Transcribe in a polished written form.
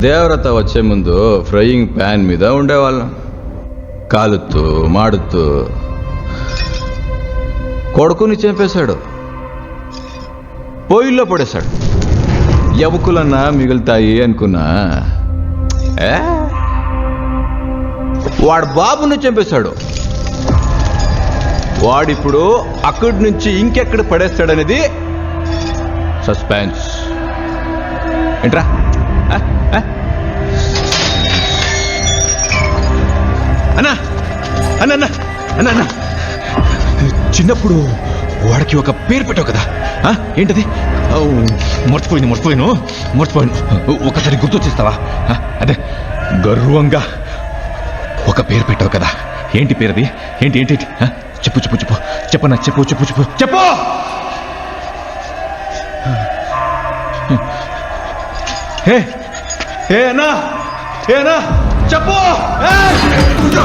దేవరత వచ్చే ముందు frying pan మీద ఉండేవాళ్ళం. కాలుతూ మాడుతూ కొడుకుని చంపేశాడు, పొయ్యిల్లో పడేశాడు. ఎముకలన్నా మిగులుతాయి అనుకున్నా, వాడు బాబుని చంపేశాడు. వాడిప్పుడు అక్కడి నుంచి ఇంకెక్కడ పడేస్తాడనేది సస్పెన్స్. ఏంట్రా అన్నా అన్న అన్న అన్న అన్న చిన్నప్పుడు వాడికి ఒక పేరు పెట్టావు కదా, ఏంటది? మర్చిపోయాను. ఒకసారి గుర్తొచ్చేస్తావా? అదే గర్వంగా ఒక పేరు పెట్టావు కదా, ఏంటి పేరుది? ఏంటి చెప్పన్నా, చెప్పు. అన్నా చెప్పు.